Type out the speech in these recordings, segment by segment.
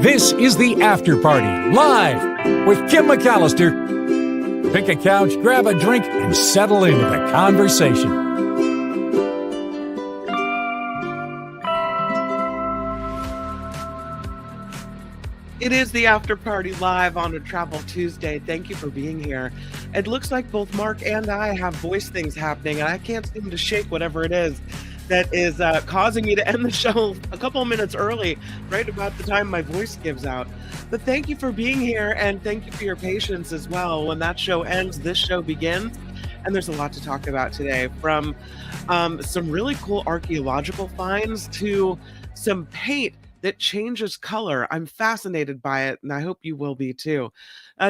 This is the After Party, live with Kim McAllister. Pick a couch, grab a drink, and settle into the conversation. It is the After Party live on a Travel Tuesday. Thank you for being here. It looks like both Mark and I have voice things happening, and I can't seem to shake whatever it is that is causing me to end the show a couple of minutes early, right about the time my voice gives out. But thank you for being here, and thank you for your patience as well. When that show ends, this show begins, and there's a lot to talk about today, from some really cool archaeological finds to some paint that changes color. I'm fascinated by it, and I hope you will be too.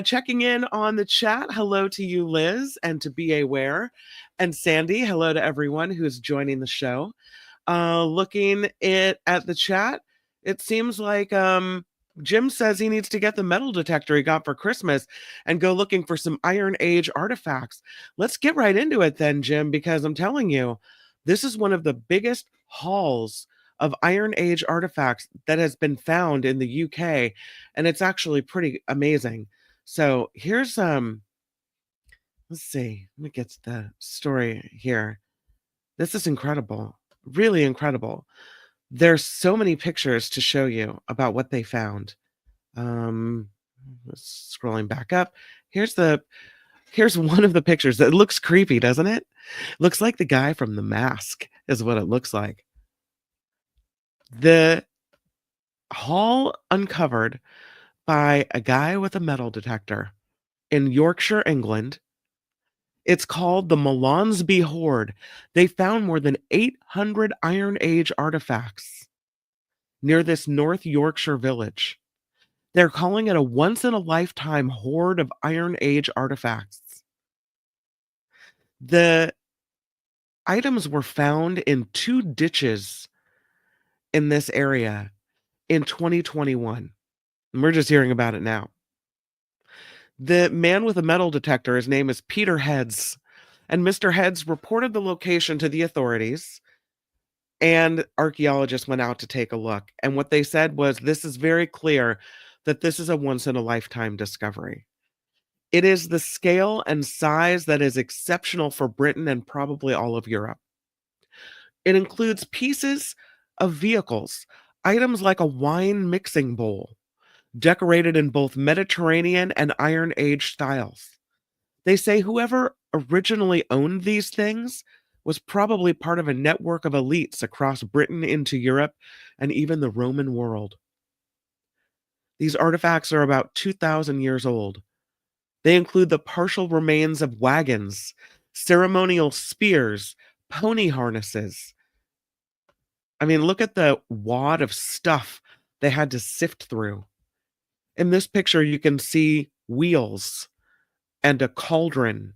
Checking in on the chat, hello to you, Liz, and to Be Aware. And Sandy, hello to everyone who's joining the show. Looking at the chat, it seems like Jim says he needs to get the metal detector he got for Christmas and go looking for some Iron Age artifacts. Let's get right into it then, Jim, because I'm telling you, this is one of the biggest hauls of Iron Age artifacts that has been found in the UK, and it's actually pretty amazing. So here's let's see, let me get to the story here. This is incredible, really incredible. There's so many pictures to show you about what they found. Scrolling back up, here's one of the pictures. That looks creepy, doesn't it? Looks like the guy from The Mask is what it looks like. The haul uncovered by a guy with a metal detector in Yorkshire, England. It's called the Malonsby Hoard. They found more than 800 Iron Age artifacts near this North Yorkshire village. They're calling it a once-in-a-lifetime hoard of Iron Age artifacts. The items were found in 2 ditches in this area in 2021. And we're just hearing about it now. The man with a metal detector, his name is Peter Heads, and Mr. Heads reported the location to the authorities, and archaeologists went out to take a look. And what they said was, this is very clear that this is a once-in-a-lifetime discovery. It is the scale and size that is exceptional for Britain and probably all of Europe. It includes pieces of vehicles, items like a wine mixing bowl, decorated in both Mediterranean and Iron Age styles. They say whoever originally owned these things was probably part of a network of elites across Britain into Europe and even the Roman world. These artifacts are about 2,000 years old. They include the partial remains of wagons, ceremonial spears, pony harnesses. I mean, look at the wad of stuff they had to sift through. In this picture, you can see wheels and a cauldron.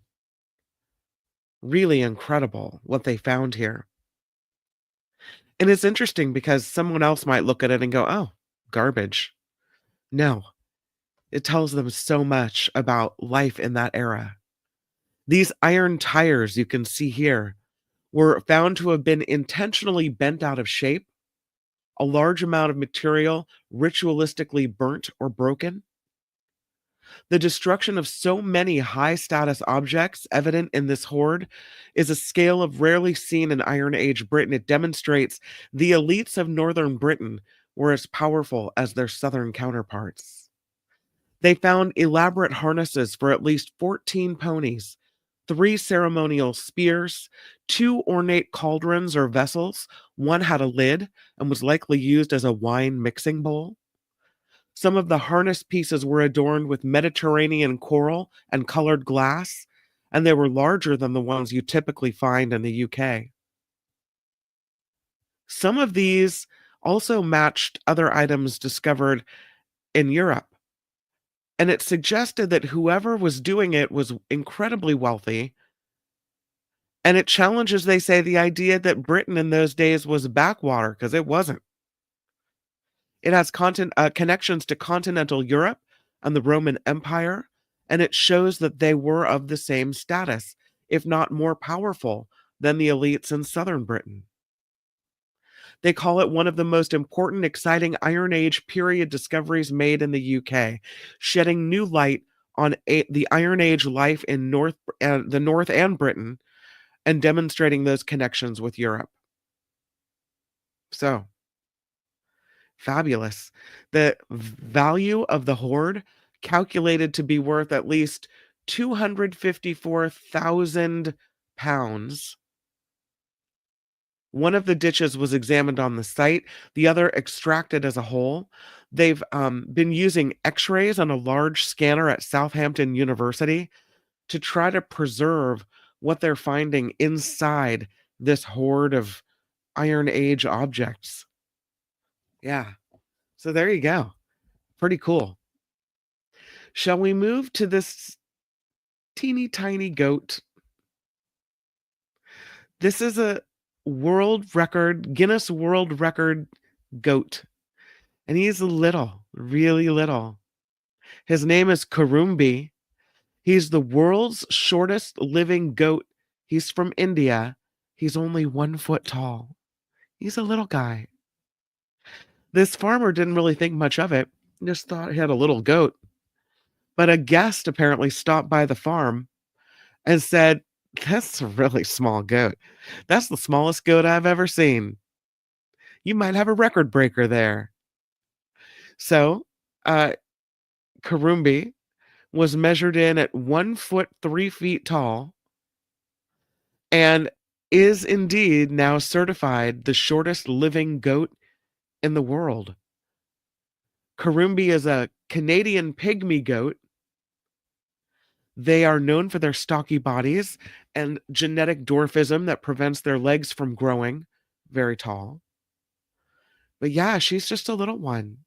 Really incredible what they found here. And it's interesting because someone else might look at it and go, oh, garbage. No, it tells them so much about life in that era. These iron tires you can see here were found to have been intentionally bent out of shape, a large amount of material ritualistically burnt or broken. The destruction of so many high-status objects evident in this hoard is a scale of rarely seen in Iron Age Britain. It demonstrates the elites of northern Britain were as powerful as their southern counterparts. They found elaborate harnesses for at least 14 ponies, 3 ceremonial spears, 2 ornate cauldrons or vessels. One had a lid and was likely used as a wine mixing bowl. Some of the harness pieces were adorned with Mediterranean coral and colored glass, and they were larger than the ones you typically find in the UK. Some of these also matched other items discovered in Europe, and it suggested that whoever was doing it was incredibly wealthy, and it challenges, they say, the idea that Britain in those days was a backwater, because it wasn't. It has connections to continental Europe and the Roman Empire, and it shows that they were of the same status, if not more powerful, than the elites in southern Britain. They call it one of the most important, exciting Iron Age period discoveries made in the UK, shedding new light on the Iron Age life in the North and Britain, and demonstrating those connections with Europe. So, fabulous. The value of the hoard calculated to be worth at least 254,000 pounds. One of the ditches was examined on the site, the other extracted as a whole. They've been using x-rays on a large scanner at Southampton University to try to preserve what they're finding inside this hoard of Iron Age objects. Yeah. So there you go. Pretty cool. Shall we move to this teeny tiny goat? This is a Guinness World Record goat. And he's little, really little. His name is Kurumbi. He's the world's shortest living goat. He's from India. He's only 1 foot tall. He's a little guy. This farmer didn't really think much of it, just thought he had a little goat. But a guest apparently stopped by the farm and said, "That's a really small goat. That's the smallest goat I've ever seen. You might have a record breaker there." So, Kurumbi was measured in at 1 foot 3 feet tall and is indeed now certified the shortest living goat in the world. Kurumbi is a Canadian pygmy goat. They are known for their stocky bodies and genetic dwarfism that prevents their legs from growing very tall. But yeah, she's just a little one.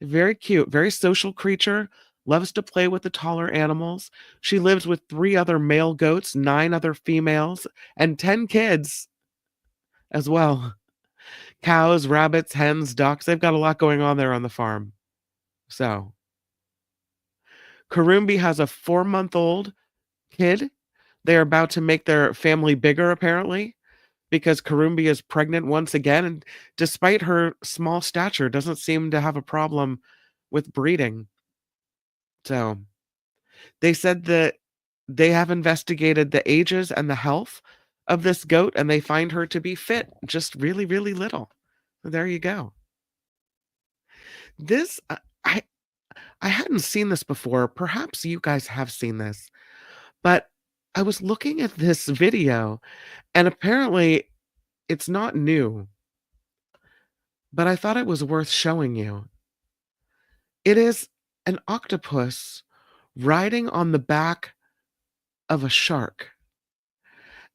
Very cute, very social creature, loves to play with the taller animals. She lives with 3 other male goats, 9 other females, and 10 kids as well. Cows, rabbits, hens, ducks. They've got a lot going on there on the farm. So, Kurumbi has a 4-month-old kid. They're about to make their family bigger, apparently, because Kurumbi is pregnant once again, and despite her small stature, doesn't seem to have a problem with breeding. So, they said that they have investigated the ages and the health of this goat, and they find her to be fit, just really, really little. So there you go. This, I hadn't seen this before. Perhaps you guys have seen this, but I was looking at this video, and apparently it's not new, but I thought it was worth showing you. It is an octopus riding on the back of a shark.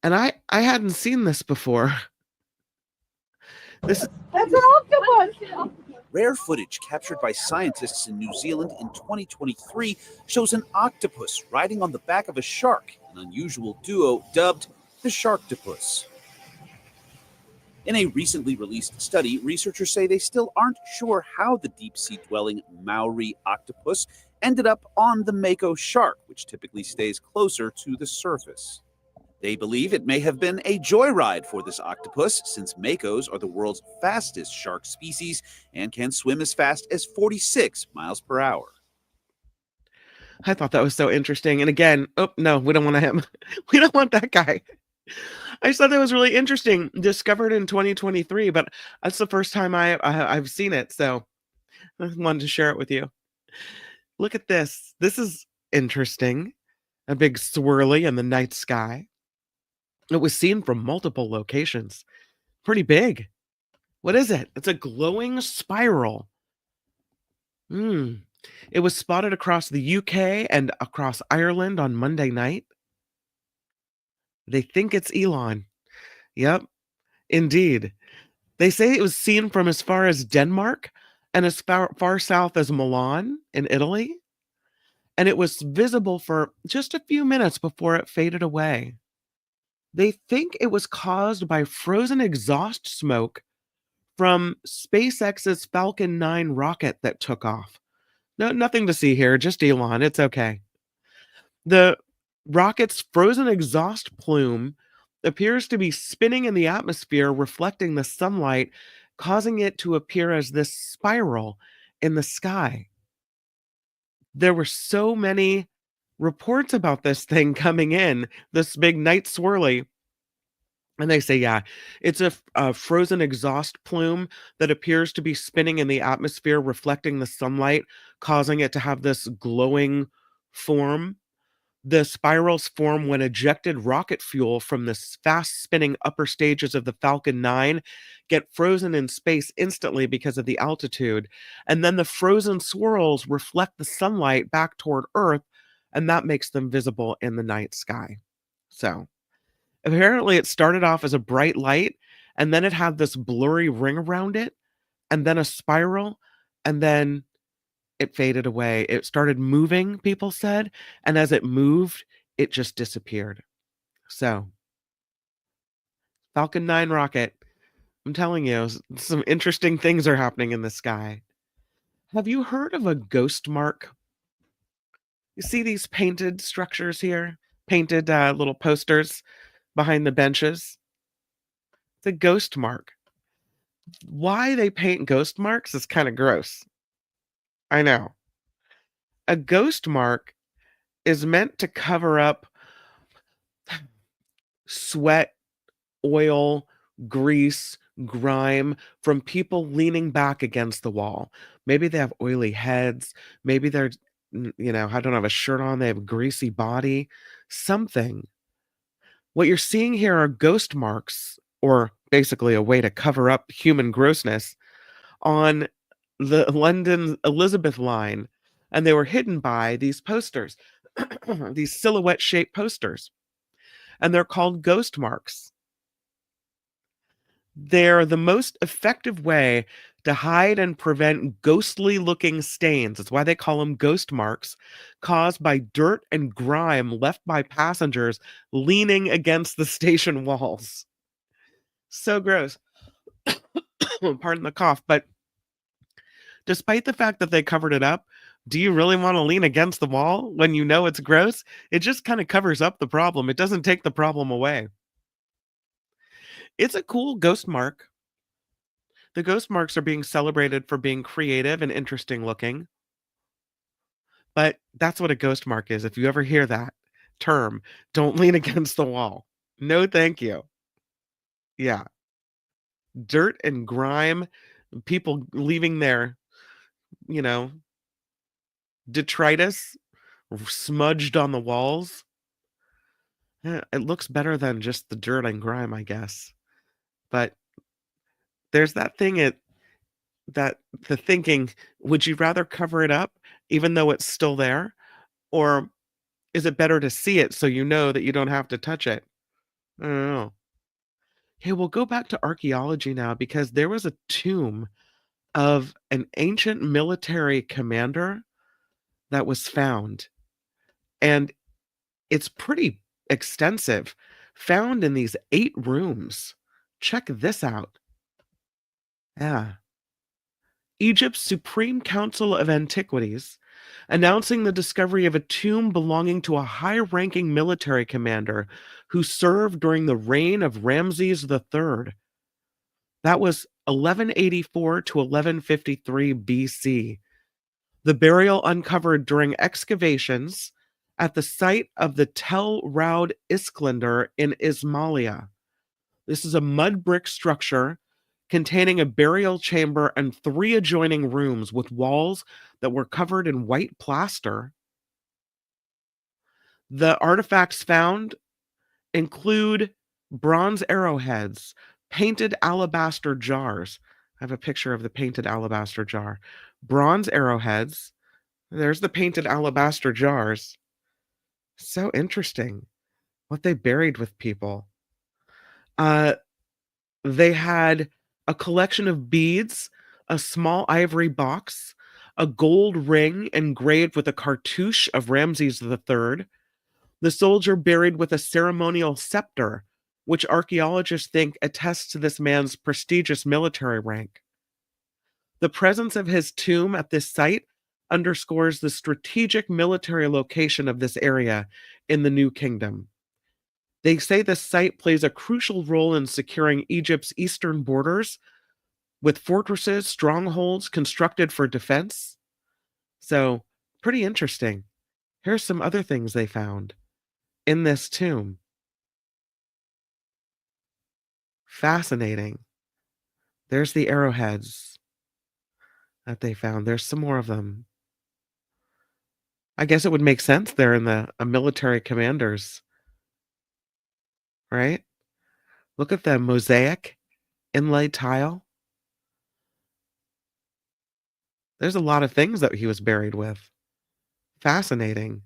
And I hadn't seen this before. That's an octopus! Rare footage captured by scientists in New Zealand in 2023 shows an octopus riding on the back of a shark, an unusual duo dubbed the Sharktopus. In a recently released study, researchers say they still aren't sure how the deep-sea dwelling Maori octopus ended up on the mako shark, which typically stays closer to the surface. They believe it may have been a joyride for this octopus, since makos are the world's fastest shark species and can swim as fast as 46 miles per hour. I thought that was so interesting. And again, oh, no, we don't want him. We don't want that guy. I just thought that was really interesting. Discovered in 2023, but that's the first time I've seen it. So I wanted to share it with you. Look at this. This is interesting. A big swirly in the night sky. It was seen from multiple locations. Pretty big. What is it? It's a glowing spiral. It was spotted across the UK and across Ireland on Monday night. They think it's Elon. Yep, indeed. They say it was seen from as far as Denmark and as far south as Milan in Italy. And it was visible for just a few minutes before it faded away. They think it was caused by frozen exhaust smoke from SpaceX's Falcon 9 rocket that took off. No, nothing to see here, just Elon. It's okay. The rocket's frozen exhaust plume appears to be spinning in the atmosphere, reflecting the sunlight, causing it to appear as this spiral in the sky. There were so many reports about this thing coming in, this big night swirly. And they say, yeah, it's a frozen exhaust plume that appears to be spinning in the atmosphere, reflecting the sunlight, causing it to have this glowing form. The spirals form when ejected rocket fuel from the fast spinning upper stages of the Falcon 9 get frozen in space instantly because of the altitude. And then the frozen swirls reflect the sunlight back toward Earth, and that makes them visible in the night sky. So apparently, it started off as a bright light, and then it had this blurry ring around it, and then a spiral, and then it faded away. It started moving, people said, and as it moved, it just disappeared. So, Falcon 9 rocket, I'm telling you, some interesting things are happening in the sky. Have you heard of a ghost mark? You see these painted structures here? Painted little posters behind the benches? It's a ghost mark. Why they paint ghost marks is kind of gross. I know. A ghost mark is meant to cover up sweat, oil, grease, grime from people leaning back against the wall. Maybe they have oily heads. Maybe they're, I don't have a shirt on. They have a greasy body. Something. What you're seeing here are ghost marks, or basically a way to cover up human grossness, on the London Elizabeth line, and they were hidden by these posters, these silhouette-shaped posters, and they're called ghost marks. They're the most effective way to hide and prevent ghostly-looking stains. That's why they call them ghost marks, caused by dirt and grime left by passengers leaning against the station walls. So gross. Pardon the cough, but despite the fact that they covered it up, do you really want to lean against the wall when you know it's gross? It just kind of covers up the problem. It doesn't take the problem away. It's a cool ghost mark. The ghost marks are being celebrated for being creative and interesting looking. But that's what a ghost mark is. If you ever hear that term, don't lean against the wall. No, thank you. Yeah. Dirt and grime, people leaving their, detritus smudged on the walls. It looks better than just the dirt and grime, I guess. But there's that thing that the thinking, would you rather cover it up even though it's still there? Or is it better to see it so you know that you don't have to touch it? I don't know. Hey, we'll go back to archaeology now, because there was a tomb of an ancient military commander that was found. And it's pretty extensive, found in these 8 rooms. Check this out. Yeah. Egypt's Supreme Council of Antiquities announcing the discovery of a tomb belonging to a high-ranking military commander who served during the reign of Ramses III. That was 1184 to 1153 BC. The burial uncovered during excavations at the site of the Tel Raud Iskender in Ismailia. This is a mud brick structure containing a burial chamber and 3 adjoining rooms with walls that were covered in white plaster. The artifacts found include bronze arrowheads, painted alabaster jars. I have a picture of the painted alabaster jar. Bronze arrowheads. There's the painted alabaster jars. So interesting what they buried with people. They had a collection of beads, a small ivory box, a gold ring engraved with a cartouche of Ramses III, the soldier buried with a ceremonial scepter, which archaeologists think attests to this man's prestigious military rank. The presence of his tomb at this site underscores the strategic military location of this area in the New Kingdom. They say the site plays a crucial role in securing Egypt's eastern borders with fortresses, strongholds constructed for defense. So, pretty interesting. Here's some other things they found in this tomb. Fascinating. There's the arrowheads that they found. There's some more of them. I guess it would make sense they're in the military commanders, right? Look at the mosaic inlaid tile. There's a lot of things that he was buried with. Fascinating.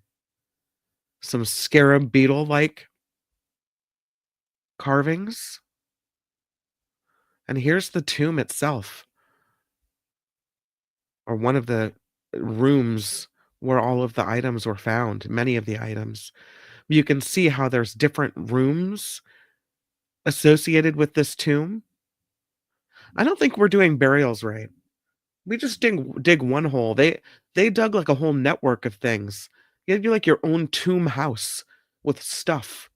Some scarab beetle-like carvings. And here's the tomb itself, or one of the rooms where all of the items were found, many of the items. You can see how there's different rooms associated with this tomb. I don't think we're doing burials right. We just dig one hole. They dug like a whole network of things. You have to do like your own tomb house with stuff.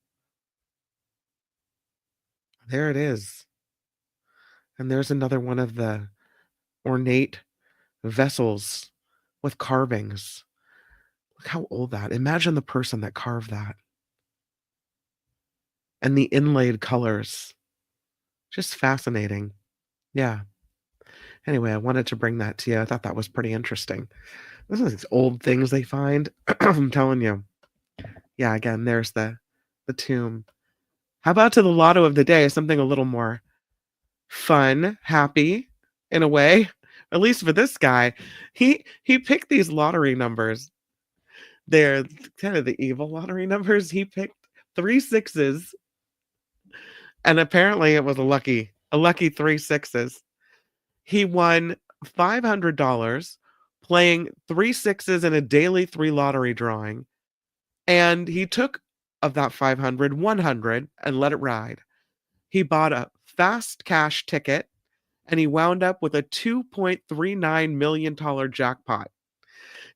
There it is. And there's another one of the ornate vessels with carvings. Look how old that. Imagine the person that carved that. And the inlaid colors. Just fascinating. Yeah. Anyway, I wanted to bring that to you. I thought that was pretty interesting. Those are these old things they find. I'm telling you. Yeah, again, there's the tomb. How about to the lotto of the day? Something a little more fun, happy, in a way. At least for this guy. He picked these lottery numbers. They're kind of the evil lottery numbers. He picked 3 6s. And apparently it was a lucky 3 6s. He won $500 playing 3 6s in a daily 3 lottery drawing. And he took of that 500, 100 and let it ride. He bought a fast cash ticket and he wound up with a $2.39 million jackpot.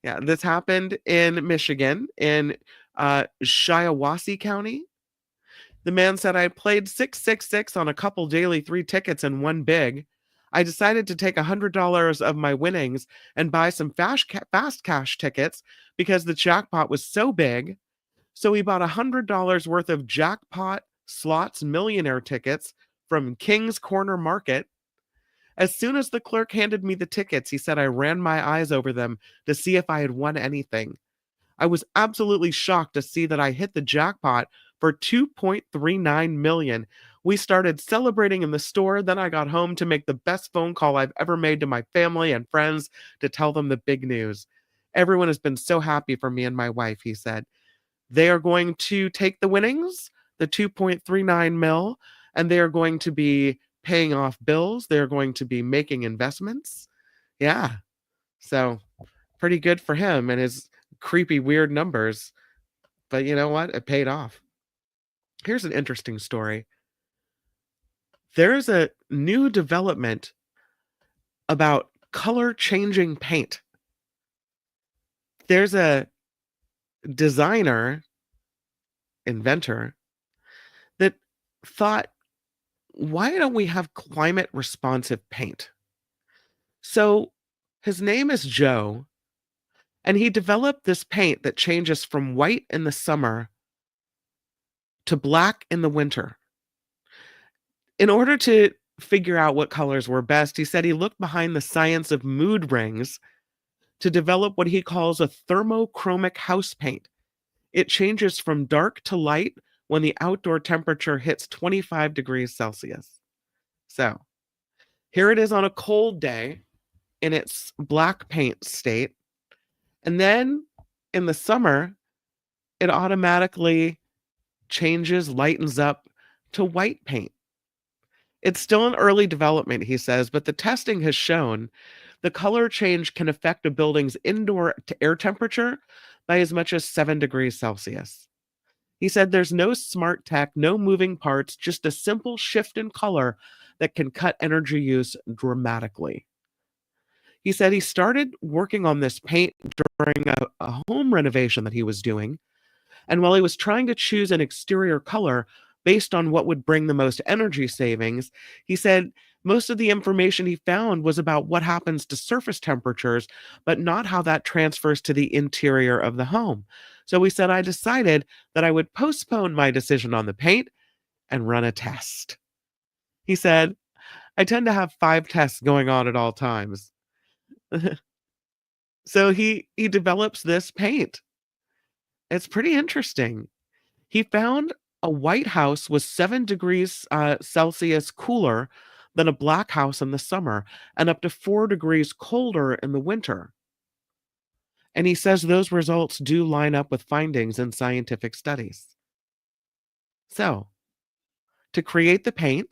Yeah, this happened in Michigan, in Shiawassee County. The man said, I played 666 on a couple daily 3 tickets and one big. I decided to take $100 of my winnings and buy some fast cash tickets because the jackpot was so big. So he bought $100 worth of jackpot slots millionaire tickets from King's Corner Market. As soon as the clerk handed me the tickets, he said I ran my eyes over them to see if I had won anything. I was absolutely shocked to see that I hit the jackpot for $2.39 million. We started celebrating in the store. Then I got home to make the best phone call I've ever made to my family and friends to tell them the big news. Everyone has been so happy for me and my wife, he said. They are going to take the winnings, the 2.39 mil, and they are going to be paying off bills. They're going to be making investments. Yeah. So pretty good for him and his creepy, weird numbers. But you know what? It paid off. Here's an interesting story. There's a new development about color changing paint. There's a designer, inventor, that thought, why don't we have climate responsive paint? So his name is Joe, and he developed this paint that changes from white in the summer to black in the winter. In order to figure out what colors were best, he said he looked behind the science of mood rings to develop what he calls a thermochromic house paint. It changes from dark to light when the outdoor temperature hits 25 degrees Celsius. So here it is on a cold day in its black paint state. And then in the summer, it automatically changes, lightens up to white paint. It's still in early development, he says, but the testing has shown the color change can affect a building's indoor air temperature by as much as 7 degrees Celsius. He said there's no smart tech, no moving parts, just a simple shift in color that can cut energy use dramatically. He said he started working on this paint during a home renovation that he was doing, And while he was trying to choose an exterior color based on what would bring the most energy savings, he said most of the information he found was about what happens to surface temperatures, but not how that transfers to the interior of the home. So he said, I decided that I would postpone my decision on the paint and run a test. He said, I tend to have 5 tests going on at all times. So he develops this paint. It's pretty interesting. He found a white house was 7 degrees Celsius cooler than a black house in the summer and up to 4 degrees colder in the winter. And he says those results do line up with findings in scientific studies. So, to create the paint,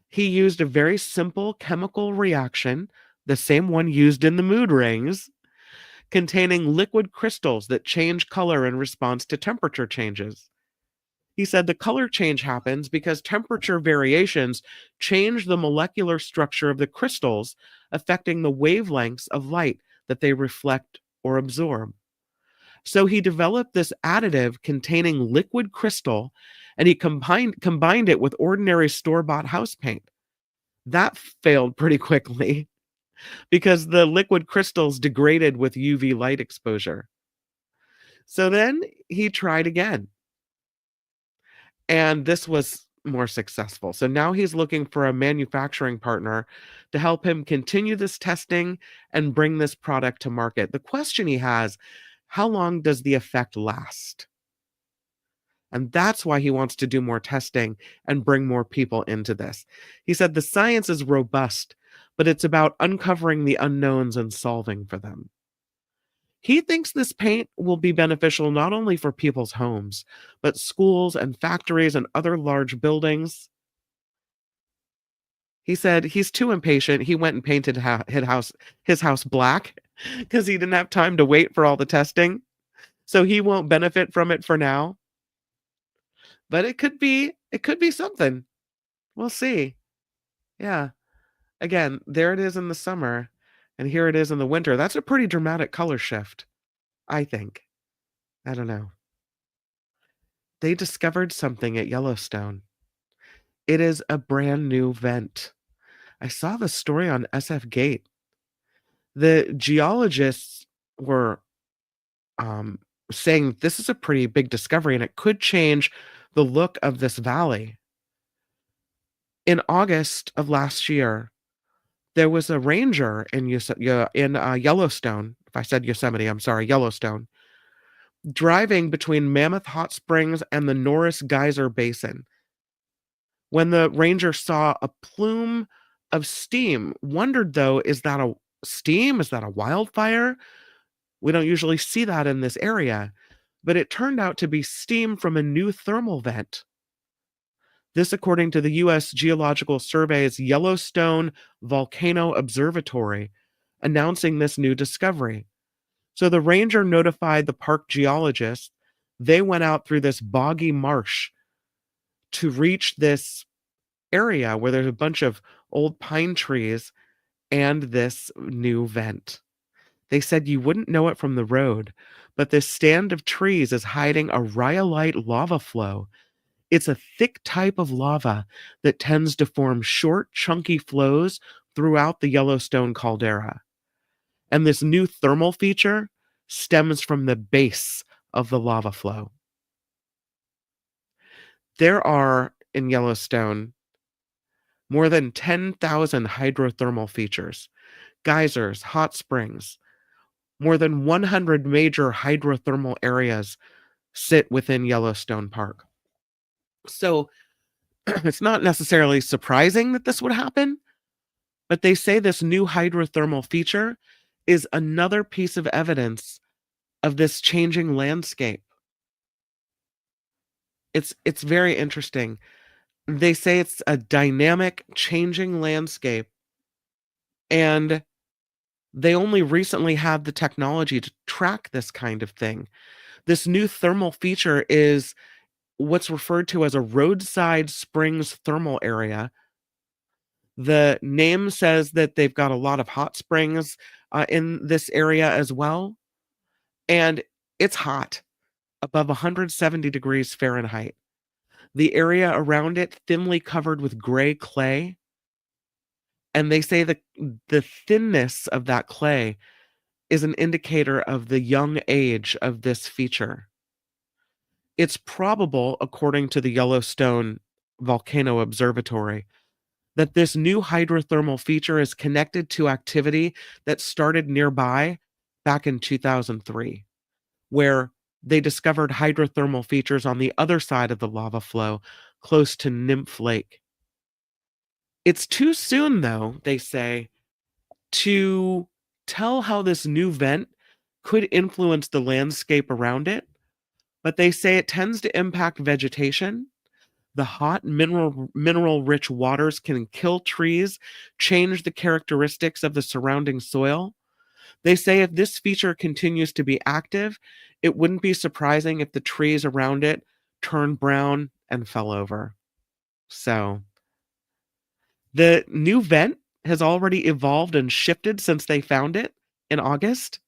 he used a very simple chemical reaction, the same one used in the mood rings, containing liquid crystals that change color in response to temperature changes. He said the color change happens because temperature variations change the molecular structure of the crystals, affecting the wavelengths of light that they reflect or absorb. So he developed this additive containing liquid crystal, and he combined it with ordinary store-bought house paint. That failed pretty quickly because the liquid crystals degraded with UV light exposure. So then he tried again, and this was more successful. So now he's looking for a manufacturing partner to help him continue this testing and bring this product to market. The question he has, how long does the effect last? And that's why he wants to do more testing and bring more people into this. He said the science is robust, but it's about uncovering the unknowns and solving for them. He thinks this paint will be beneficial not only for people's homes, but schools and factories and other large buildings. He said he's too impatient. He went and painted his house black because he didn't have time to wait for all the testing. So he won't benefit from it for now. But it could be something. We'll see. Yeah. Again, there it is in the summer, and here it is in the winter. That's a pretty dramatic color shift, I think. I don't know. They discovered something at Yellowstone. It is a brand new vent. I saw the story on SF Gate. The geologists were saying this is a pretty big discovery and it could change the look of this valley. In August of last year, there was a ranger in Yellowstone. If I said Yosemite, I'm sorry, Yellowstone, driving between Mammoth Hot Springs and the Norris Geyser Basin. When the ranger saw a plume of steam, wondered though, is that a steam? Is that a wildfire? We don't usually see that in this area, but it turned out to be steam from a new thermal vent. This according to the U.S. Geological Survey's Yellowstone Volcano Observatory, announcing this new discovery. So the ranger notified the park geologists. They went out through this boggy marsh to reach this area where there's a bunch of old pine trees and this new vent. They said you wouldn't know it from the road, but this stand of trees is hiding a rhyolite lava flow. It's a thick type of lava that tends to form short, chunky flows throughout the Yellowstone caldera. And this new thermal feature stems from the base of the lava flow. There are, in Yellowstone, more than 10,000 hydrothermal features, geysers, hot springs. More than 100 major hydrothermal areas sit within Yellowstone Park. So it's not necessarily surprising that this would happen, but they say this new hydrothermal feature is another piece of evidence of this changing landscape. It's very interesting. They say it's a dynamic, changing landscape, and they only recently had the technology to track this kind of thing. This new thermal feature is what's referred to as a roadside springs thermal area. The name says that they've got a lot of hot springs in this area as well, and it's hot. above 170 degrees Fahrenheit. The area around it thinly covered with gray clay. And they say that the thinness of that clay is an indicator of the young age of this feature. It's probable, according to the Yellowstone Volcano Observatory, that this new hydrothermal feature is connected to activity that started nearby back in 2003, where they discovered hydrothermal features on the other side of the lava flow close to Nymph Lake. It's too soon, though, they say, to tell how this new vent could influence the landscape around it, but they say it tends to impact vegetation. The hot mineral-rich waters can kill trees, change the characteristics of the surrounding soil. They say if this feature continues to be active, it wouldn't be surprising if the trees around it turned brown and fell over. So, the new vent has already evolved and shifted since they found it in August.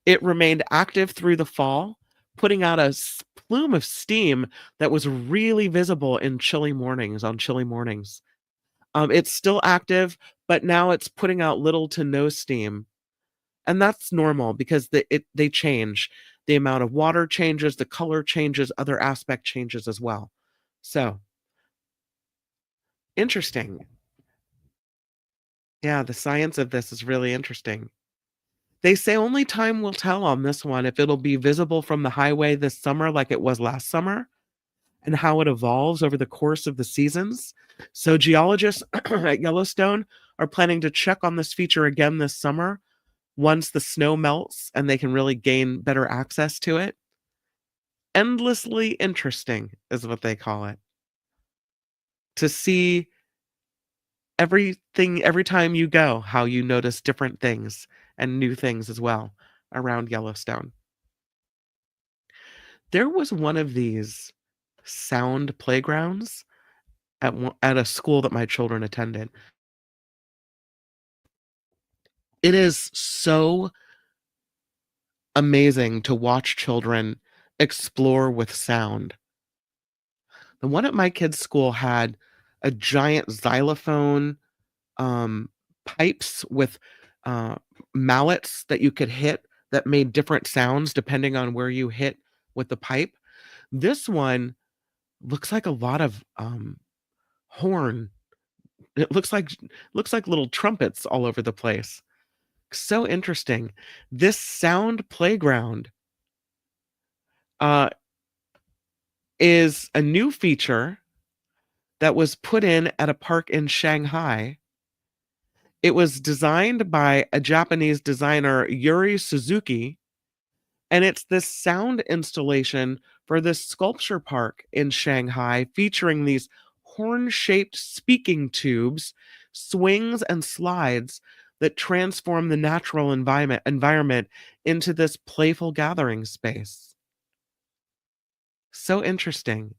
It remained active through the fall, putting out a plume of steam that was really visible on chilly mornings. It's still active, but now it's putting out little to no steam. And that's normal because they change. The amount of water changes, the color changes, other aspect changes as well. So, interesting. Yeah, the science of this is really interesting. They say only time will tell on this one if it'll be visible from the highway this summer like it was last summer, and how it evolves over the course of the seasons. So geologists at Yellowstone are planning to check on this feature again this summer once the snow melts and they can really gain better access to it. Endlessly interesting is what they call it. To see everything every time you go, how you notice different things and new things as well around Yellowstone. There was one of these sound playgrounds at a school that my children attended. It is so amazing to watch children explore with sound. The one at my kids' school had a giant xylophone, pipes with mallets that you could hit that made different sounds depending on where you hit with the pipe. This one looks like a lot of horn. It looks like little trumpets all over the place. So interesting. This sound playground is a new feature that was put in at a park in Shanghai. It was designed by a Japanese designer, Yuri Suzuki, and it's this sound installation for this sculpture park in Shanghai featuring these horn-shaped speaking tubes, swings, and slides that transform the natural environment into this playful gathering space. So interesting.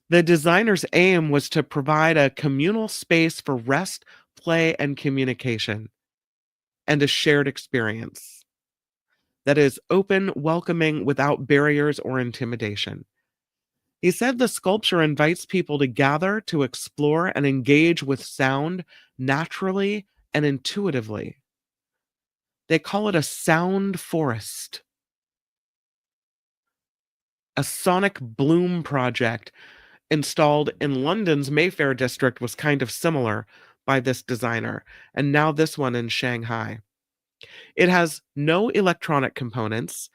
The designer's aim was to provide a communal space for rest, play, and communication, and a shared experience that is open, welcoming, without barriers or intimidation. He said the sculpture invites people to gather, to explore, and engage with sound naturally and intuitively. They call it a sound forest. A sonic bloom project installed in London's Mayfair district was kind of similar by this designer, and now this one in Shanghai. It has no electronic components.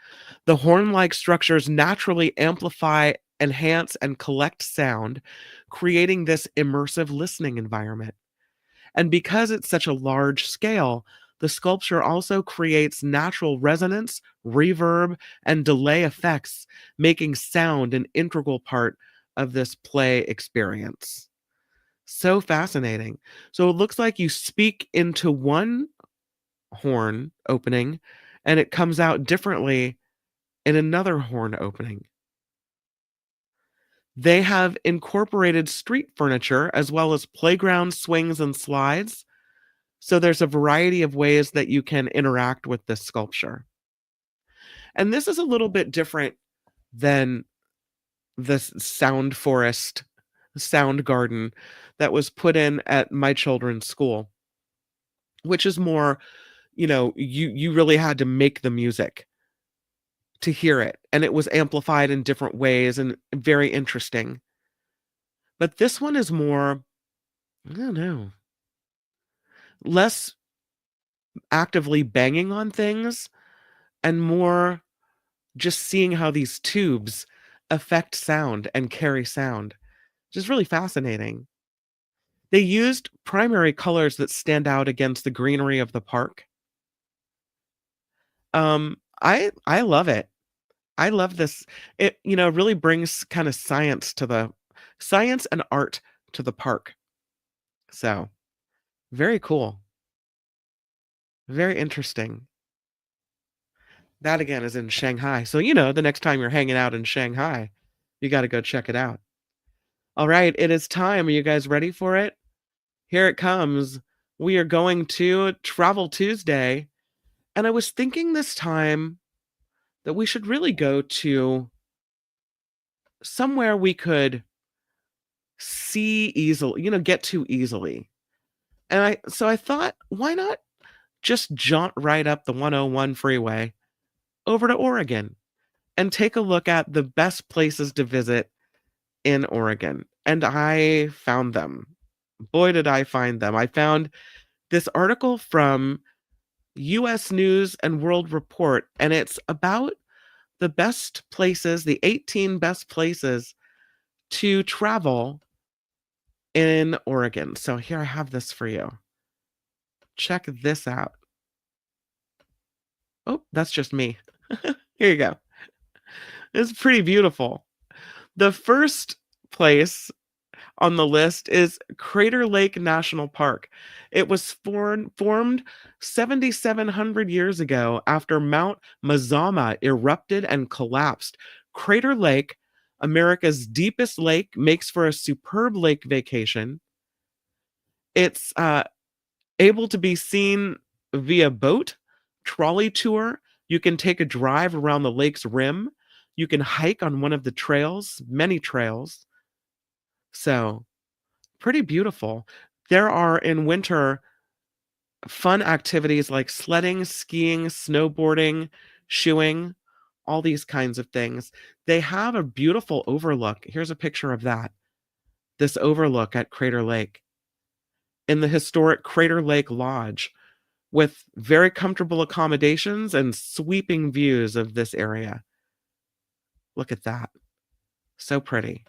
The horn-like structures naturally amplify, enhance, and collect sound, creating this immersive listening environment. And because it's such a large scale, the sculpture also creates natural resonance, reverb, and delay effects, making sound an integral part of this play experience. So fascinating. So it looks like you speak into one horn opening and it comes out differently in another horn opening. They have incorporated street furniture as well as playground swings and slides. So there's a variety of ways that you can interact with this sculpture. And this is a little bit different than this sound forest, sound garden that was put in at my children's school, which is more, you really had to make the music to hear it, and it was amplified in different ways and very interesting. But this one is more, I don't know, less actively banging on things and more just seeing how these tubes affect sound and carry sound, which is really fascinating. They used primary colors that stand out against the greenery of the park. I love it. I love this. It, really brings kind of science and art to the park. So, very cool. Very interesting. That again is in Shanghai. So, the next time you're hanging out in Shanghai, you got to go check it out. All right, it is time. Are you guys ready for it? Here it comes. We are going to Travel Tuesday. And I was thinking this time that we should really go to somewhere we could see easily, get to easily. And I thought, why not just jaunt right up the 101 freeway over to Oregon and take a look at the best places to visit in Oregon. And I found them. Boy, did I find them. I found this article from US News and World Report, and it's about the best places, the 18 best places to travel in Oregon. So here I have this for you. Check this out. Oh, that's just me. Here you go. It's pretty beautiful. The first place on the list is Crater Lake National Park. It was formed 7,700 years ago after Mount Mazama erupted and collapsed. Crater Lake, America's deepest lake, makes for a superb lake vacation. It's able to be seen via boat, trolley tour. You can take a drive around the lake's rim. You can hike on one of the trails, many trails. So, pretty beautiful. There are in winter fun activities like sledding, skiing, snowboarding, shoeing, all these kinds of things. They have a beautiful overlook. Here's a picture of that. This overlook at Crater Lake in the historic Crater Lake Lodge with very comfortable accommodations and sweeping views of this area. Look at that. So pretty.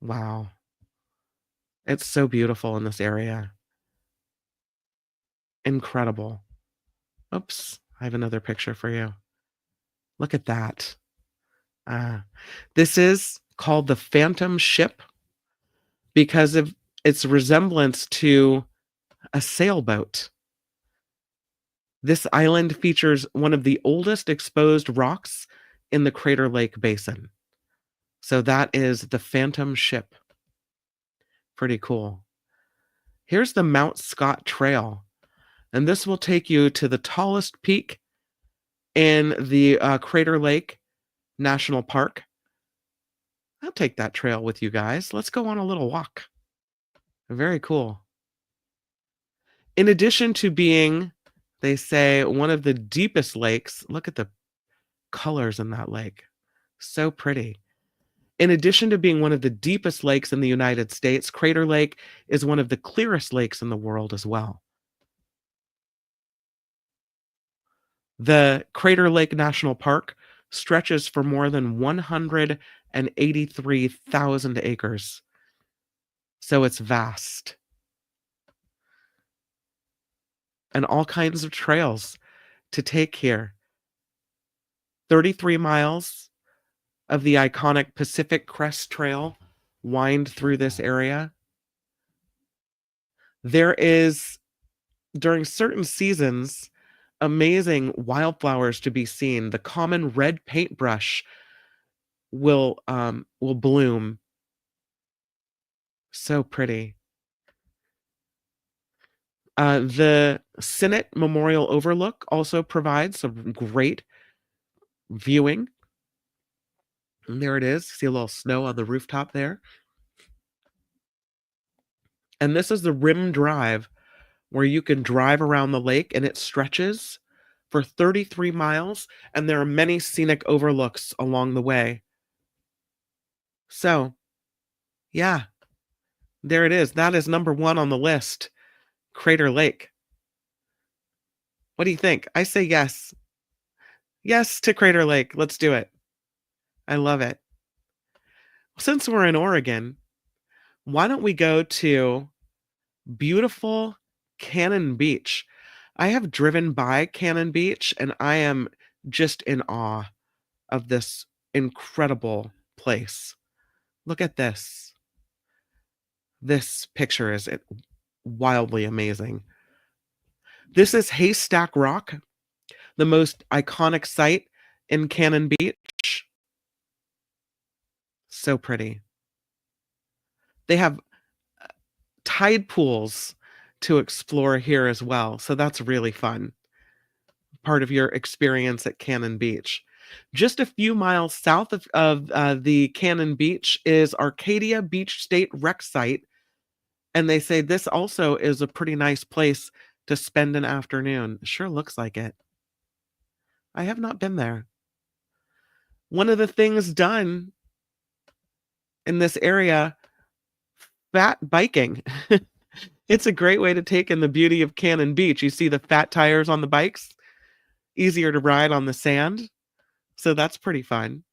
Wow. It's so beautiful in this area. Incredible. Oops, I have another picture for you. Look at that. This is called the Phantom Ship because of its resemblance to a sailboat. This island features one of the oldest exposed rocks in the Crater Lake Basin. So that is the Phantom Ship. Pretty cool. Here's the Mount Scott Trail, and this will take you to the tallest peak in the Crater Lake National Park. I'll take that trail with you guys. Let's go on a little walk. Very cool. In addition to being, they say, one of the deepest lakes, look at the colors in that lake. So pretty. In addition to being one of the deepest lakes in the United States, Crater Lake is one of the clearest lakes in the world as well. The Crater Lake National Park stretches for more than 183,000 acres. So it's vast. And all kinds of trails to take here. 33 miles of the iconic Pacific Crest Trail wind through this area. There is, during certain seasons, amazing wildflowers to be seen. The common red paintbrush will bloom. So pretty. The Senate Memorial Overlook also provides some great viewing. And there it is. See a little snow on the rooftop there. And this is the Rim Drive, where you can drive around the lake, and it stretches for 33 miles, and there are many scenic overlooks along the way. So, yeah, there it is. That is number 1 on the list, Crater Lake. What do you think? I say yes. Yes to Crater Lake. Let's do it. I love it. Since we're in Oregon, why don't we go to beautiful Cannon Beach? I have driven by Cannon Beach, and I am just in awe of this incredible place. Look at this. This picture is wildly amazing. This is Haystack Rock, the most iconic site in Cannon Beach. So pretty. They have tide pools to explore here as well, so that's really fun. Part of your experience at Cannon Beach. Just a few miles south of the Cannon Beach is Arcadia Beach State Rec Site, and they say this also is a pretty nice place to spend an afternoon. Sure looks like it. I have not been there. One of the things done in this area, fat biking. It's a great way to take in the beauty of Cannon Beach. You see the fat tires on the bikes, easier to ride on the sand. So that's pretty fun.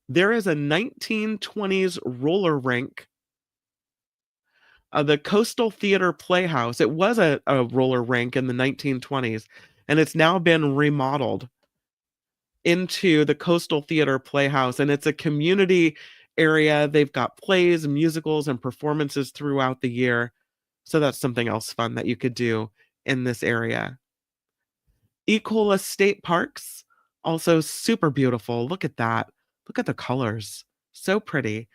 There is a 1920s roller rink. The Coastal Theater Playhouse. It was a roller rink in the 1920s, and it's now been remodeled into the Coastal Theater Playhouse, and it's a community area. They've got plays, musicals, and performances throughout the year. So that's something else fun that you could do in this area. Ecola State Parks, also super beautiful. Look at that. Look at the colors. So pretty.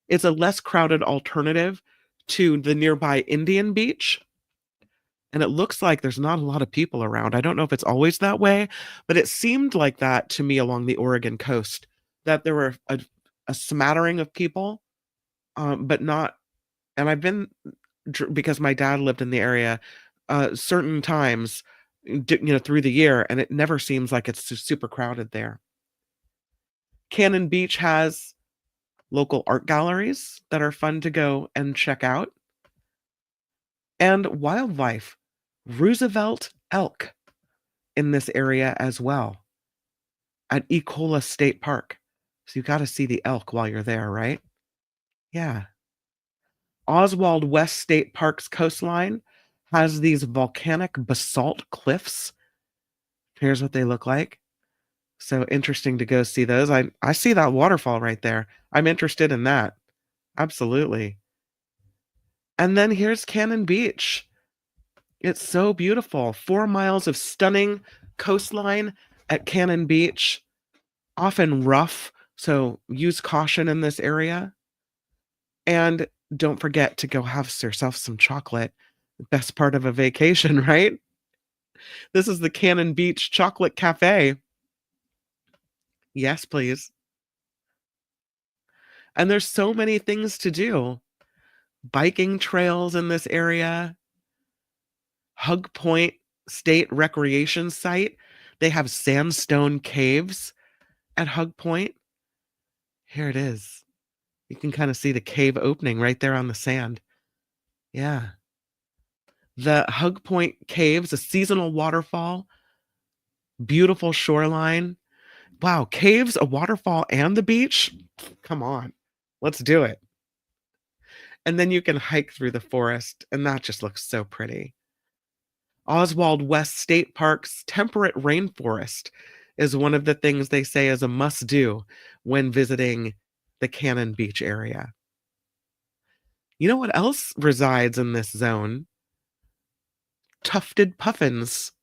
It's a less crowded alternative to the nearby Indian Beach. And it looks like there's not a lot of people around. I don't know if it's always that way, but it seemed like that to me along the Oregon coast, that there were a smattering of people, but not. And I've been, because my dad lived in the area, certain times, through the year, and it never seems like it's super crowded there. Cannon Beach has local art galleries that are fun to go and check out. And wildlife, Roosevelt elk in this area as well at Ecola State Park. So you got to see the elk while you're there, right? Yeah. Oswald West State Park's coastline has these volcanic basalt cliffs. Here's what they look like. So interesting to go see those. I see that waterfall right there. I'm interested in that. Absolutely. And then here's Cannon Beach. It's so beautiful. 4 miles of stunning coastline at Cannon Beach. Often rough, so use caution in this area. And don't forget to go have yourself some chocolate. Best part of a vacation, right? This is the Cannon Beach Chocolate Cafe. Yes, please. And there's so many things to do. Biking trails in this area. Hug Point State Recreation Site. They have sandstone caves at Hug Point. Here it is. You can kind of see the cave opening right there on the sand. Yeah. The Hug Point Caves, a seasonal waterfall. Beautiful shoreline. Wow, caves, a waterfall, and the beach? Come on. Let's do it. And then you can hike through the forest, and that just looks so pretty. Oswald West State Park's temperate rainforest is one of the things they say is a must-do when visiting the Cannon Beach area. You know what else resides in this zone? Tufted puffins.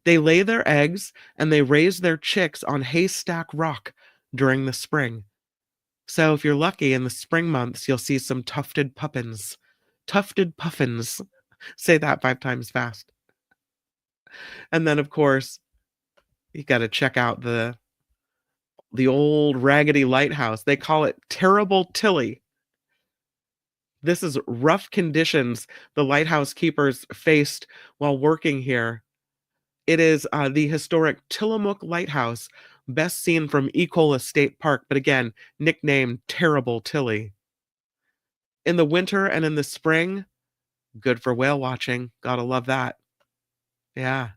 They lay their eggs and they raise their chicks on Haystack Rock during the spring. So if you're lucky in the spring months, you'll see some tufted puffins. Tufted puffins. Say that 5 times fast. And then, of course, you got to check out the the old raggedy lighthouse. They call it Terrible Tilly. This is rough conditions the lighthouse keepers faced while working here. It is the historic Tillamook Lighthouse, best seen from Ecola State Park, but again, nicknamed Terrible Tilly. In the winter and in the spring, good for whale watching. Gotta love that. Yeah.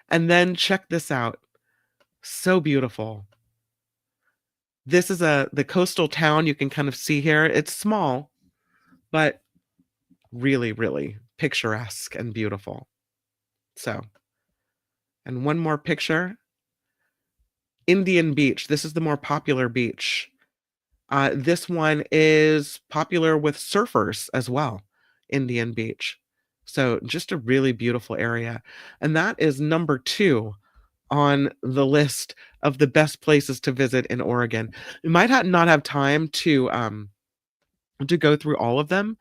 And then check this out. So beautiful. This is the coastal town you can kind of see here. It's small, but really, really picturesque and beautiful. So, and one more picture. Indian Beach. This is the more popular beach. This one is popular with surfers as well, Indian Beach. So just a really beautiful area. And that is number 2 on the list of the best places to visit in Oregon. We might not have time to go through all of them,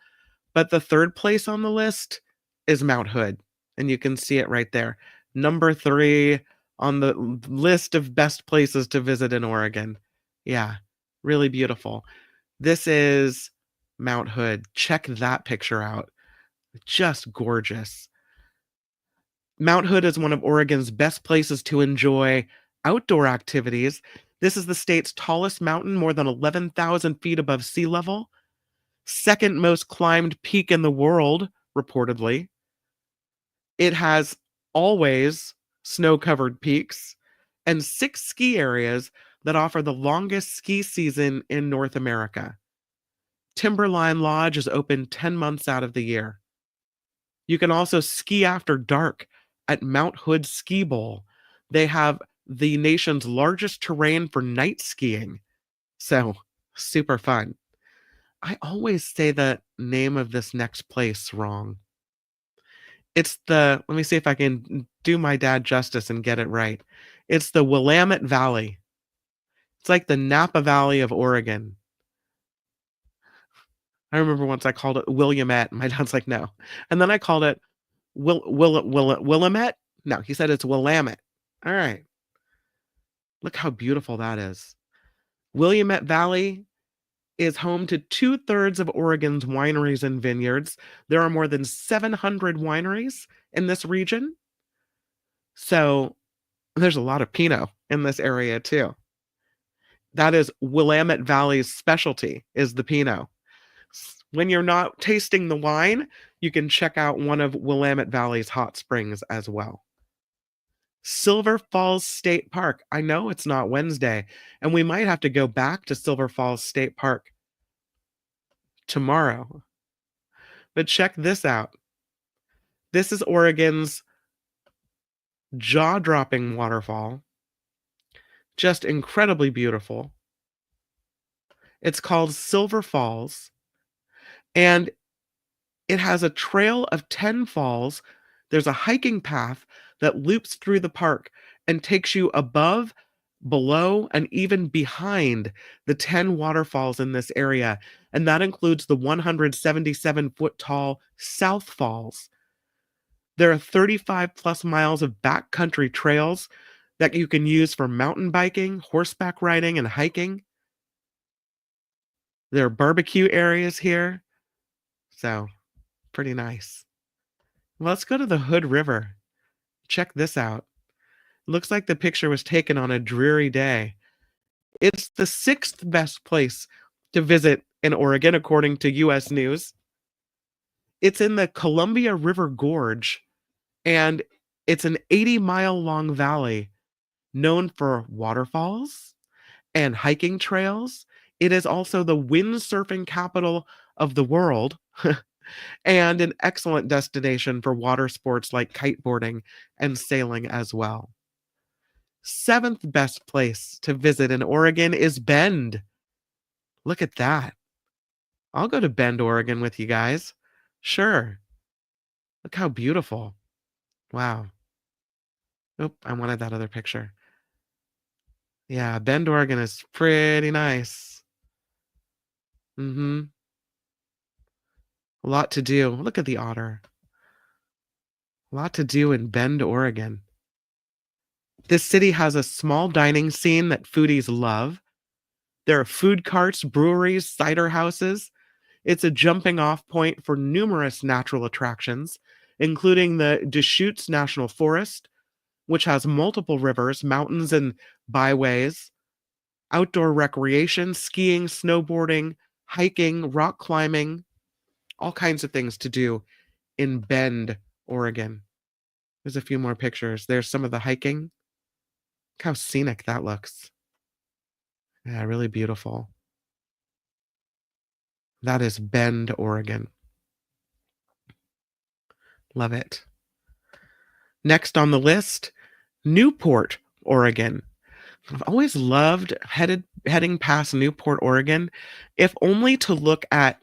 but the third place on the list is Mount Hood, and you can see it right there. Number 3 on the list of best places to visit in Oregon. Yeah, really beautiful. This is Mount Hood. Check that picture out. Just gorgeous. Mount Hood is one of Oregon's best places to enjoy outdoor activities. This is the state's tallest mountain, more than 11,000 feet above sea level. Second most climbed peak in the world, reportedly. It has always snow-covered peaks and 6 ski areas that offer the longest ski season in North America. Timberline Lodge is open 10 months out of the year. You can also ski after dark at Mount Hood Ski Bowl. They have the nation's largest terrain for night skiing. So, super fun. I always say the name of this next place wrong. It's let me see if I can do my dad justice and get it right. It's the Willamette Valley. It's like the Napa Valley of Oregon. I remember once I called it Williamette, and my dad's like, no. And then I called it Willamette? No, he said it's Willamette. All right. Look how beautiful that is. Willamette Valley is home to 2/3 of Oregon's wineries and vineyards. There are more than 700 wineries in this region. So there's a lot of Pinot in this area too. That is Willamette Valley's specialty, is the Pinot. When you're not tasting the wine, you can check out one of Willamette Valley's hot springs as well. Silver Falls State Park. I know it's not Wednesday, and we might have to go back to Silver Falls State Park tomorrow. But check this out. This is Oregon's jaw-dropping waterfall. Just incredibly beautiful. It's called Silver Falls, and it has a trail of 10 falls. There's a hiking path that loops through the park and takes you above, below, and even behind the 10 waterfalls in this area. And that includes the 177-foot tall South Falls. There are 35 plus miles of backcountry trails that you can use for mountain biking, horseback riding, and hiking. There are barbecue areas here. So, pretty nice. Let's go to the Hood River. Check this out. Looks like the picture was taken on a dreary day. It's the 6th best place to visit in Oregon, according to U.S. News. It's in the Columbia River Gorge, and it's an 80-mile-long valley known for waterfalls and hiking trails. It is also the windsurfing capital of the world and an excellent destination for water sports like kiteboarding and sailing as well. 7th best place to visit in Oregon is Bend. Look at that. I'll go to Bend, Oregon with you guys. Sure. Look how beautiful. Wow. Oop, I wanted that other picture. Yeah, Bend, Oregon is pretty nice. A lot to do. Look at the otter. A lot to do in Bend, Oregon. This city has a small dining scene that foodies love. There are food carts, breweries, cider houses. It's a jumping off point for numerous natural attractions, including the Deschutes National Forest, which has multiple rivers, mountains, and byways, outdoor recreation, skiing, snowboarding, hiking, rock climbing, all kinds of things to do in Bend, Oregon. There's a few more pictures. There's some of the hiking. Look how scenic that looks. Yeah, really beautiful. That is Bend, Oregon. Love it. Next on the list, Newport, Oregon. I've always loved heading past Newport, Oregon, if only to look at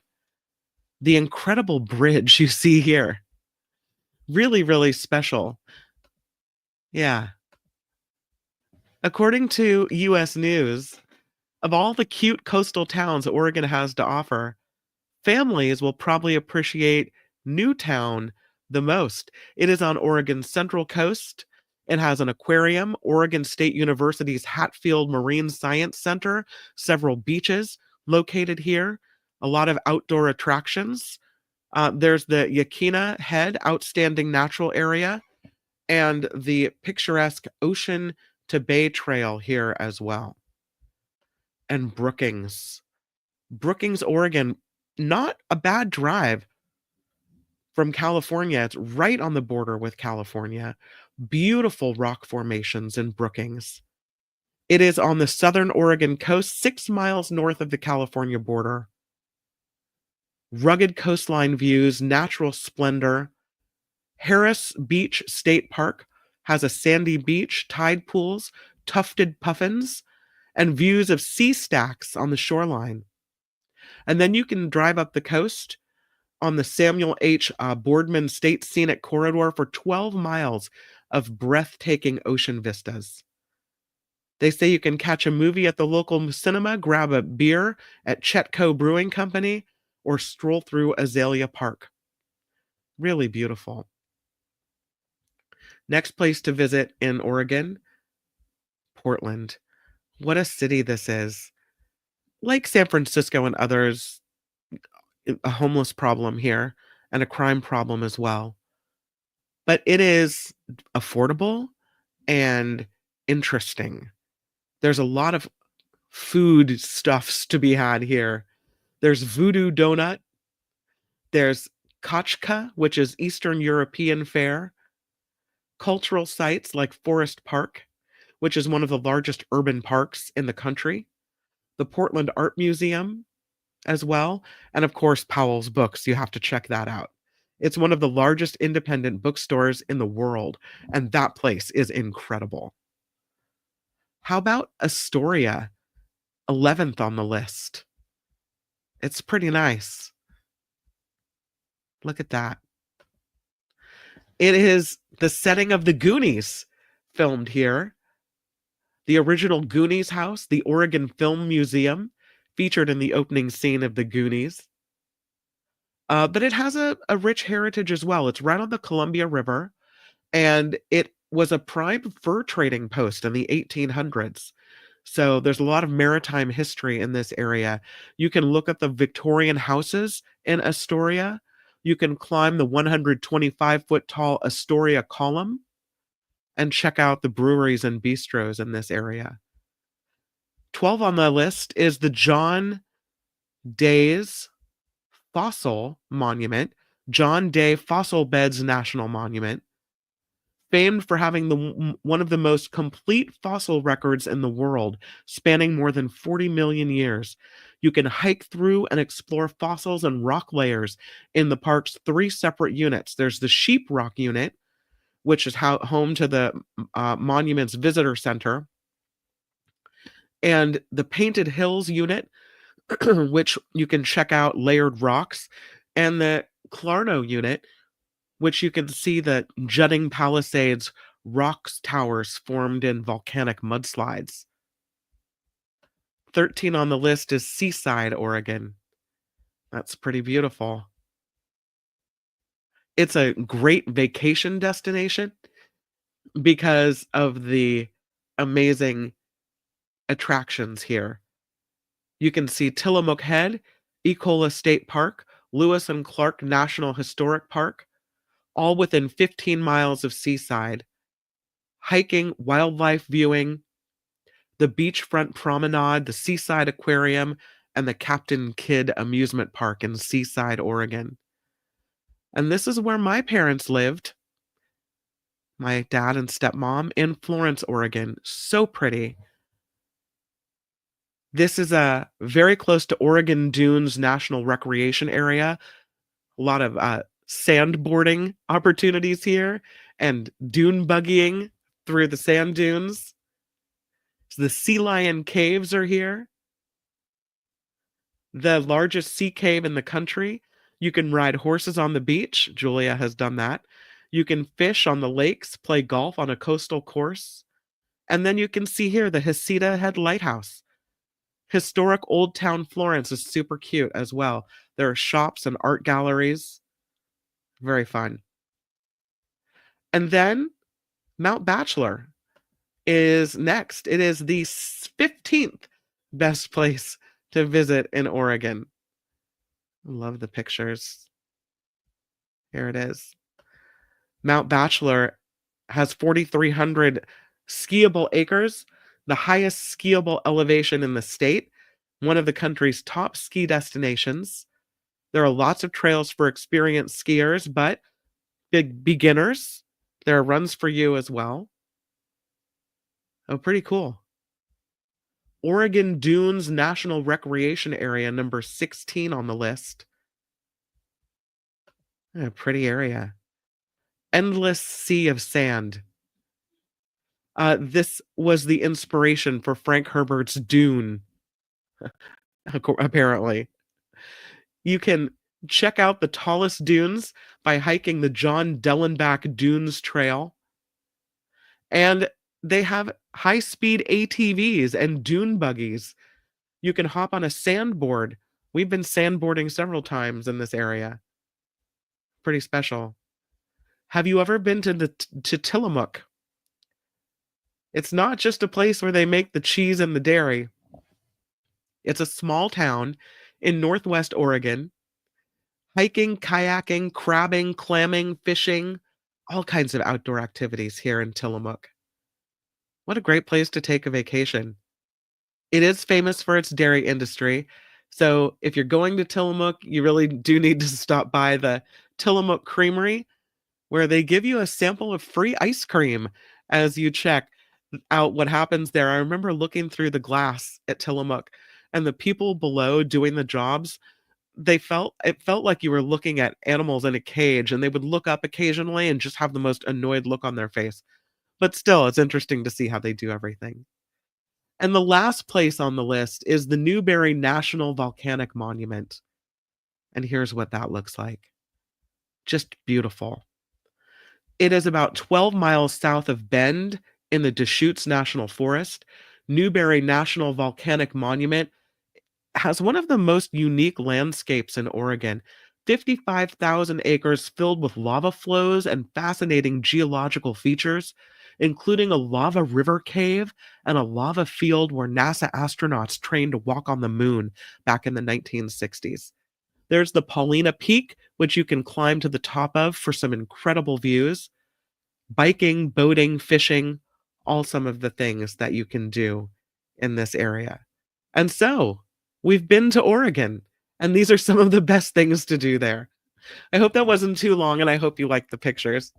the incredible bridge you see here. Really, really special. Yeah. According to US News, of all the cute coastal towns Oregon has to offer, families will probably appreciate Newtown the most. It is on Oregon's central coast. It has an aquarium, Oregon State University's Hatfield Marine Science Center, several beaches located here, a lot of outdoor attractions. There's the Yaquina Head Outstanding Natural Area and the picturesque Ocean to Bay Trail here as well. And Brookings. Brookings, Oregon, not a bad drive from California. It's right on the border with California. Beautiful rock formations in Brookings. It is on the southern Oregon coast, 6 miles north of the California border. Rugged coastline views, natural splendor. Harris Beach State Park has a sandy beach, tide pools, tufted puffins, and views of sea stacks on the shoreline. And then you can drive up the coast on the Samuel H. Boardman State Scenic Corridor for 12 miles of breathtaking ocean vistas. They say you can catch a movie at the local cinema, grab a beer at Chetco Brewing Company, or stroll through Azalea Park. Really beautiful. Next place to visit in Oregon, Portland. What a city this is. Like San Francisco and others, a homeless problem here and a crime problem as well. But it is affordable and interesting. There's a lot of food stuffs to be had here. There's Voodoo Donut. There's Kachka, which is Eastern European fare. Cultural sites like Forest Park, which is one of the largest urban parks in the country. The Portland Art Museum as well. And of course, Powell's Books. You have to check that out. It's one of the largest independent bookstores in the world, and that place is incredible. How about Astoria, 11th on the list? It's pretty nice. Look at that. It is the setting of the Goonies filmed here. The original Goonies house, the Oregon Film Museum, featured in the opening scene of the Goonies. But it has a rich heritage as well. It's right on the Columbia River, and it was a prime fur trading post in the 1800s. So there's a lot of maritime history in this area. You can look at the Victorian houses in Astoria. You can climb the 125-foot tall Astoria Column and check out the breweries and bistros in this area. 12 on the list is the John Day's Fossil Monument, John Day Fossil Beds National Monument, famed for having one of the most complete fossil records in the world, spanning more than 40 million years. You can hike through and explore fossils and rock layers in the park's 3 separate units. There's the Sheep Rock Unit, which is home to the Monument's Visitor Center, and the Painted Hills Unit, which you can check out layered rocks, and the Clarno Unit, which you can see the jutting Palisades rocks towers formed in volcanic mudslides. 13 on the list is Seaside, Oregon. That's pretty beautiful. It's a great vacation destination because of the amazing attractions here. You can see Tillamook Head, Ecola State Park, Lewis and Clark National Historic Park, all within 15 miles of seaside. Hiking, wildlife viewing, the beachfront promenade, the Seaside Aquarium, and the Captain Kidd Amusement Park in Seaside, Oregon. And this is where my parents lived, my dad and stepmom, in Florence, Oregon. So pretty. This is very close to Oregon Dunes National Recreation Area. A lot of sandboarding opportunities here and dune buggying through the sand dunes. So the Sea Lion Caves are here. The largest sea cave in the country. You can ride horses on the beach. Julia has done that. You can fish on the lakes, play golf on a coastal course. And then you can see here the Heceta Head Lighthouse. Historic Old Town Florence is super cute as well. There are shops and art galleries. Very fun. And then Mount Bachelor is next. It is the 15th best place to visit in Oregon. Love the pictures. Here it is. Mount Bachelor has 4,300 skiable acres, the highest skiable elevation in the state, one of the country's top ski destinations. There are lots of trails for experienced skiers, but big beginners. There are runs for you as well. Oh, pretty cool. Oregon Dunes National Recreation Area, number 16 on the list. A pretty area. Endless sea of sand. This was the inspiration for Frank Herbert's Dune, apparently. You can check out the tallest dunes by hiking the John Dellenbach Dunes Trail. And they have high-speed ATVs and dune buggies. You can hop on a sandboard. We've been sandboarding several times in this area. Pretty special. Have you ever been to Tillamook? It's not just a place where they make the cheese and the dairy. It's a small town in Northwest Oregon. Hiking, kayaking, crabbing, clamming, fishing, all kinds of outdoor activities here in Tillamook. What a great place to take a vacation. It is famous for its dairy industry. So if you're going to Tillamook, you really do need to stop by the Tillamook Creamery, where they give you a sample of free ice cream as you check out what happens there. I remember looking through the glass at Tillamook, and the people below doing the jobs, it felt like you were looking at animals in a cage, and they would look up occasionally and just have the most annoyed look on their face. But still, it's interesting to see how they do everything. And the last place on the list is the Newberry National Volcanic Monument. And here's what that looks like. Just beautiful. It is about 12 miles south of Bend in the Deschutes National Forest. Newberry National Volcanic Monument has one of the most unique landscapes in Oregon. 55,000 acres filled with lava flows and fascinating geological features, including a lava river cave and a lava field where NASA astronauts trained to walk on the moon back in the 1960s. There's the Paulina Peak, which you can climb to the top of for some incredible views. Biking, boating, fishing, all some of the things that you can do in this area. And so, we've been to Oregon, and these are some of the best things to do there. I hope that wasn't too long, and I hope you liked the pictures.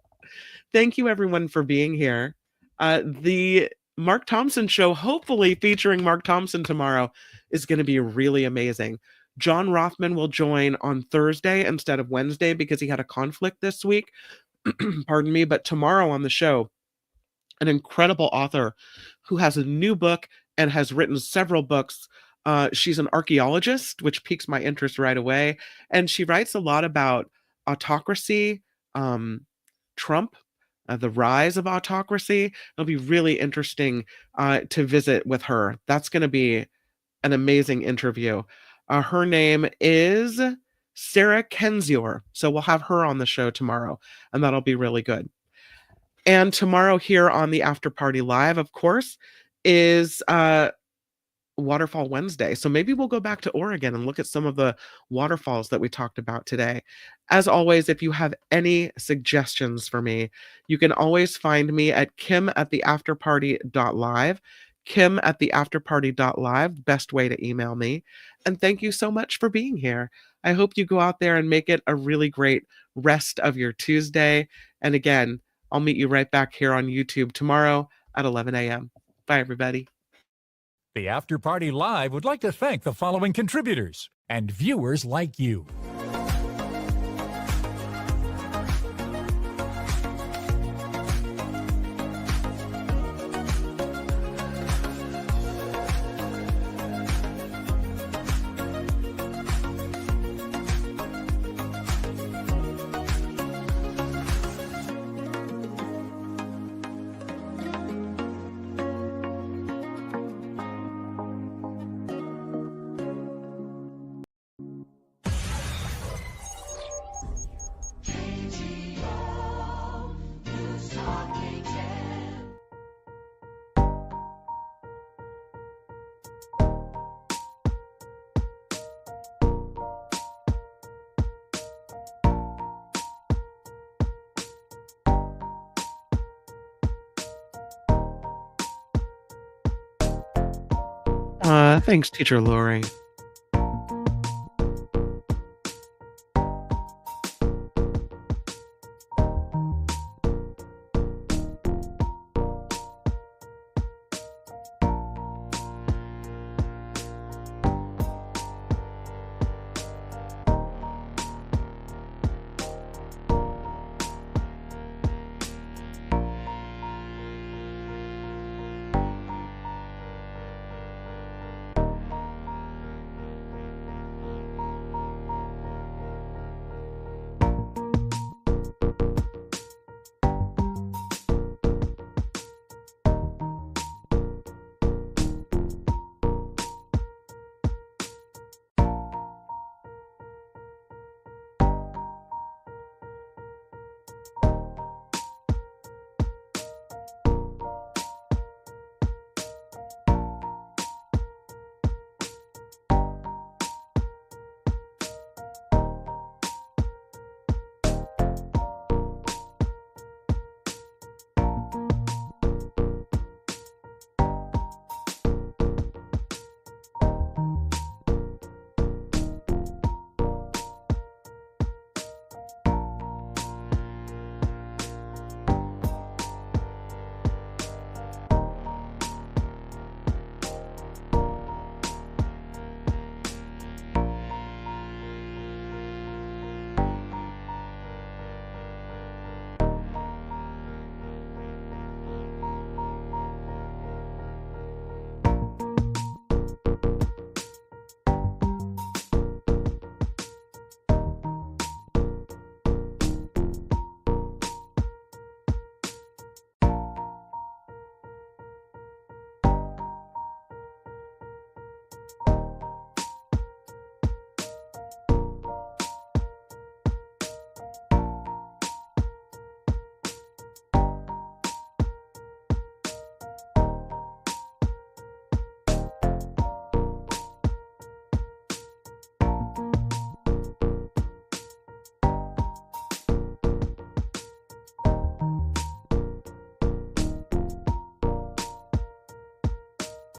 Thank you, everyone, for being here. The Mark Thompson show, hopefully featuring Mark Thompson tomorrow, is going to be really amazing. John Rothman will join on Thursday instead of Wednesday because he had a conflict this week. Pardon me, but tomorrow on the show, an incredible author who has a new book and has written several books. She's an archaeologist, which piques my interest right away. And she writes a lot about autocracy, Trump, the rise of autocracy. It'll be really interesting to visit with her. That's going to be an amazing interview. Her name is Sarah Kendzior. So we'll have her on the show tomorrow, and that'll be really good. And tomorrow here on the After Party Live, of course, is Waterfall Wednesday. So maybe we'll go back to Oregon and look at some of the waterfalls that we talked about today. As always, if you have any suggestions for me, you can always find me at kim@theafterparty.live. Kim@theafterparty.live, best way to email me. And thank you so much for being here. I hope you go out there and make it a really great rest of your Tuesday. And again, I'll meet you right back here on YouTube tomorrow at 11 a.m. Bye, everybody. The After Party Live would like to thank the following contributors and viewers like you. Thanks, Teacher Lori.